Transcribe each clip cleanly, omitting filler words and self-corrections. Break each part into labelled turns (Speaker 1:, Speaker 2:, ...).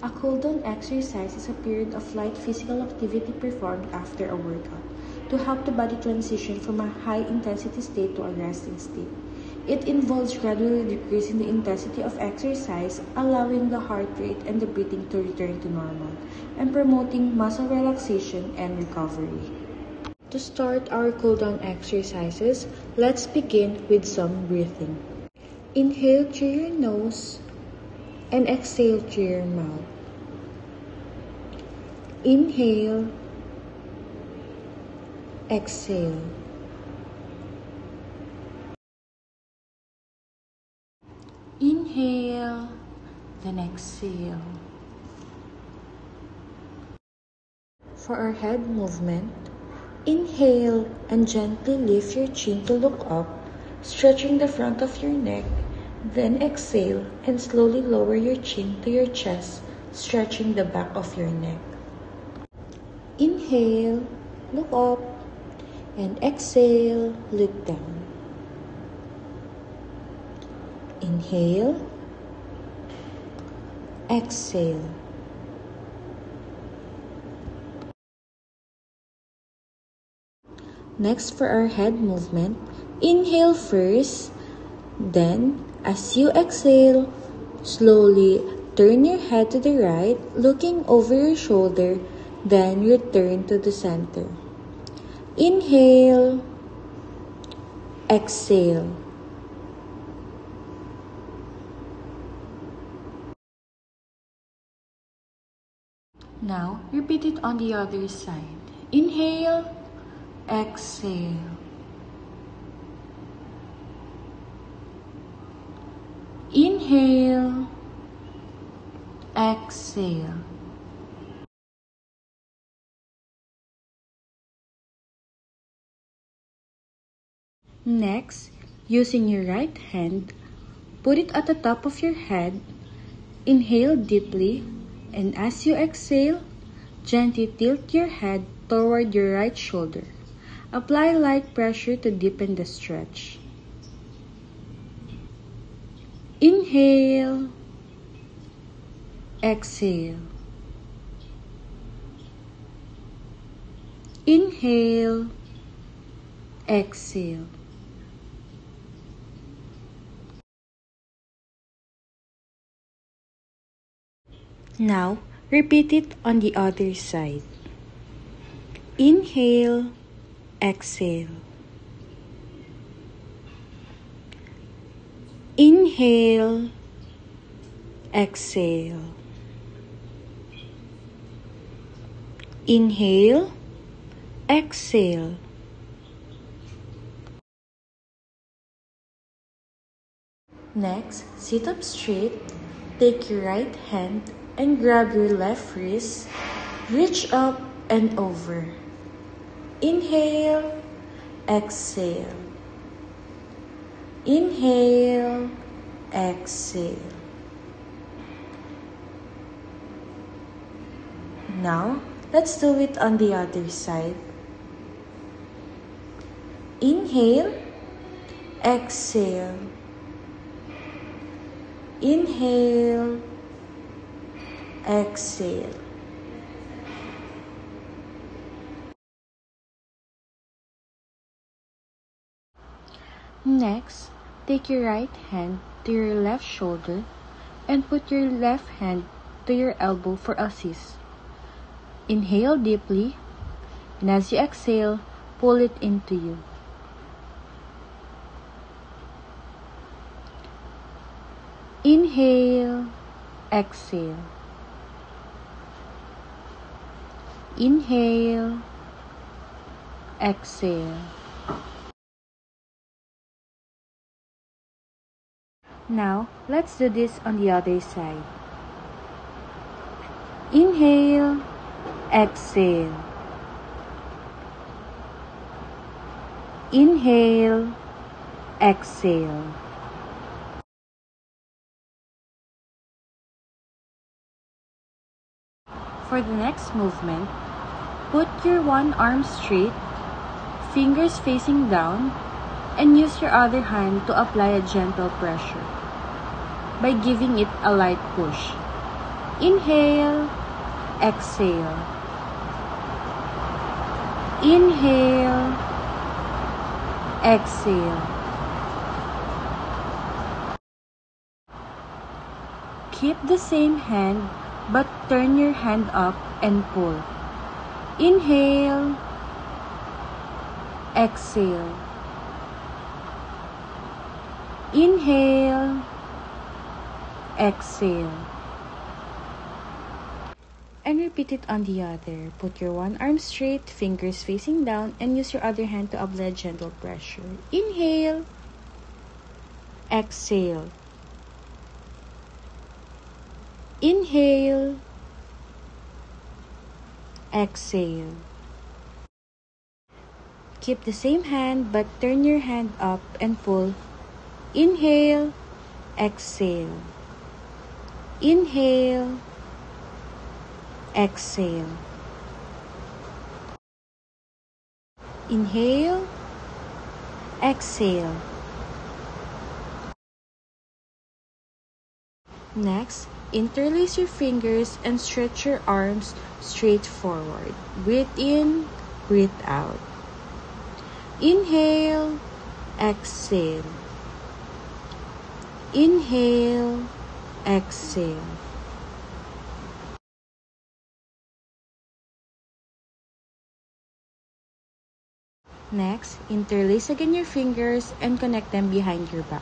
Speaker 1: A cool-down exercise is a period of light physical activity performed after a workout to help the body transition from a high-intensity state to a resting state. It involves gradually decreasing the intensity of exercise, allowing the heart rate and the breathing to return to normal, and promoting muscle relaxation and recovery. To start our cool-down exercises, let's begin with some breathing. Inhale through your nose and exhale through your mouth. Inhale, exhale. Inhale, then exhale. For our head movement, inhale and gently lift your chin to look up, stretching the front of your neck. Then exhale and slowly lower your chin to your chest, stretching the back of your neck. Inhale, look up, and exhale, look down. Inhale, exhale. Next, for our head movement, inhale first, then as you exhale, slowly turn your head to the right, looking over your shoulder, then return to the center. Inhale, exhale. Now, repeat it on the other side. Inhale, exhale. Inhale, exhale. Next, using your right hand, put it at the top of your head. Inhale deeply, and as you exhale, gently tilt your head toward your right shoulder. Apply light pressure to deepen the stretch. Inhale, exhale. Inhale, exhale. Now, repeat it on the other side. Inhale, exhale. Inhale, exhale. Inhale, exhale. Next, sit up straight. Take your right hand and grab your left wrist. Reach up and over. Inhale, exhale. Inhale, exhale. Now, let's do it on the other side. Inhale, exhale. Inhale, exhale. Next, take your right hand to your left shoulder and put your left hand to your elbow for assist. Inhale deeply, and as you exhale, pull it into you. Inhale, exhale. Inhale, exhale. Now, let's do this on the other side. Inhale, exhale. Inhale, exhale. For the next movement, put your one arm straight, fingers facing down, and use your other hand to apply a gentle pressure by giving it a light push. Inhale, exhale. Inhale, exhale. Keep the same hand but turn your hand up and pull. Inhale, exhale. Inhale, exhale. And repeat it on the other. Put your one arm straight, fingers facing down, and use your other hand to apply gentle pressure. Inhale, exhale. Inhale, exhale. Keep the same hand but turn your hand up and pull. Inhale, exhale. Inhale, exhale. Inhale, exhale. Next, interlace your fingers and stretch your arms straight forward. Breathe in, breathe out. Inhale, exhale. Inhale, exhale. Next, interlace again your fingers and connect them behind your back.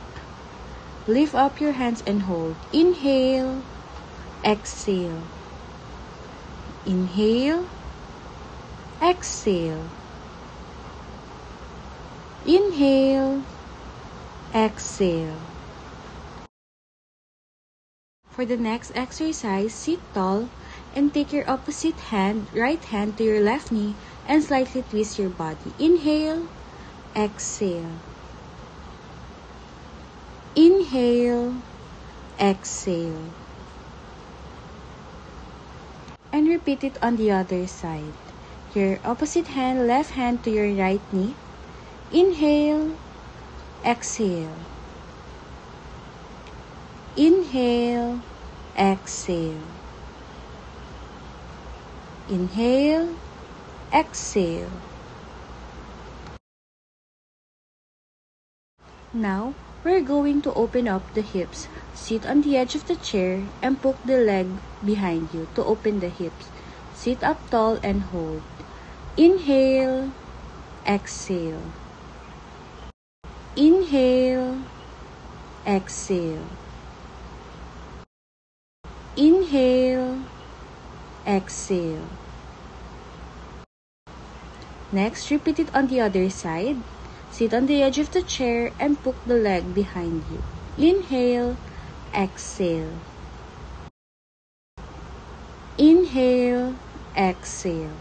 Speaker 1: Lift up your hands and hold. Inhale, exhale. Inhale, exhale. Inhale, exhale. For the next exercise, sit tall and take your opposite hand, right hand to your left knee and slightly twist your body. Inhale, exhale. Inhale, exhale. And repeat it on the other side. Your opposite hand, left hand to your right knee. Inhale, exhale. Inhale, exhale. Inhale, exhale. Now, we're going to open up the hips. Sit on the edge of the chair and poke the leg behind you to open the hips. Sit up tall and hold. Inhale, exhale. Inhale, exhale. Inhale, exhale. Next, repeat it on the other side. Sit on the edge of the chair and poke the leg behind you. Inhale, exhale. Inhale, exhale.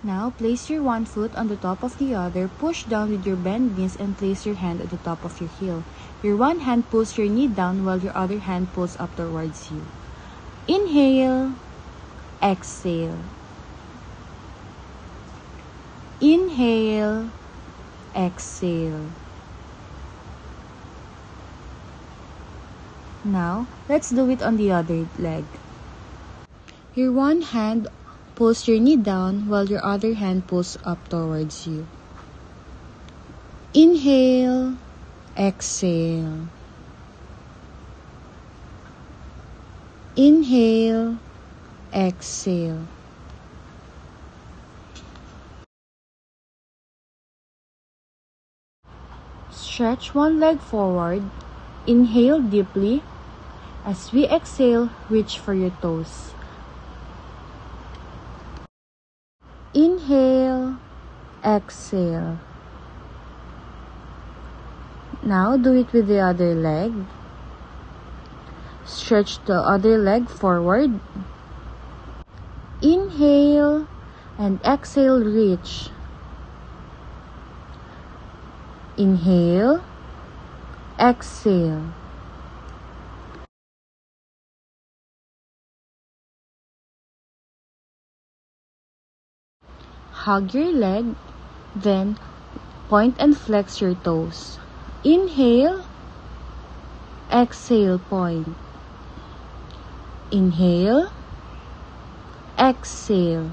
Speaker 1: Now, place your one foot on the top of the other, push down with your bent knees and place your hand at the top of your heel. Your one hand pulls your knee down while your other hand pulls up towards you. Inhale, exhale. Inhale, exhale. Now, let's do it on the other leg. Your one hand pulls your knee down while your other hand pulls up towards you. Inhale, exhale. Inhale, exhale. Stretch one leg forward. Inhale deeply. As we exhale, reach for your toes. Inhale, exhale. Now do it with the other leg. Stretch the other leg forward. Inhale and exhale, reach. Inhale, exhale. Hug your leg, then point and flex your toes. Inhale, exhale, point. Inhale, exhale.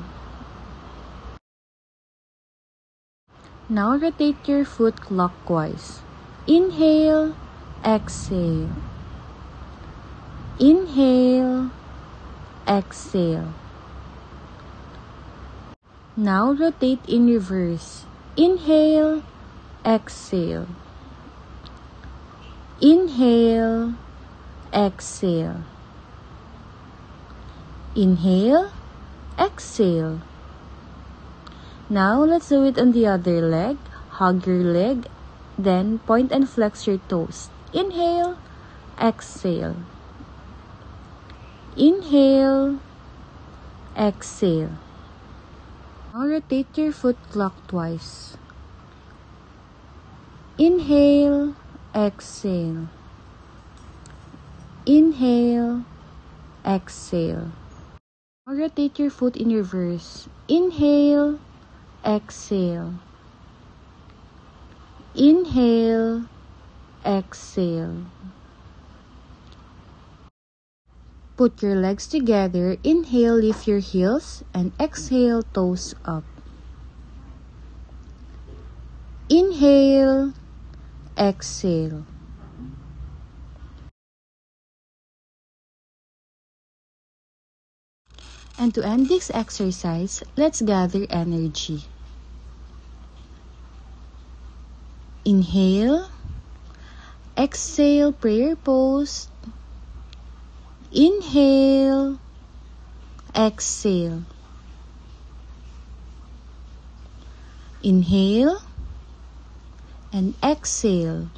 Speaker 1: Now rotate your foot clockwise. Inhale, exhale. Inhale, exhale. Now rotate in reverse. Inhale, exhale. Inhale, exhale. Inhale, exhale. Now let's do it on the other leg. Hug your leg, then point and flex your toes. Inhale, exhale. Inhale, exhale. Now rotate your foot clockwise. Inhale, exhale. Inhale, exhale. Now rotate your foot in reverse. Inhale, exhale. Inhale, exhale. Put your legs together. Inhale, lift your heels, and exhale, toes up. Inhale, exhale. And to end this exercise, let's gather energy. Inhale, exhale, prayer pose. Inhale, exhale. Inhale and exhale.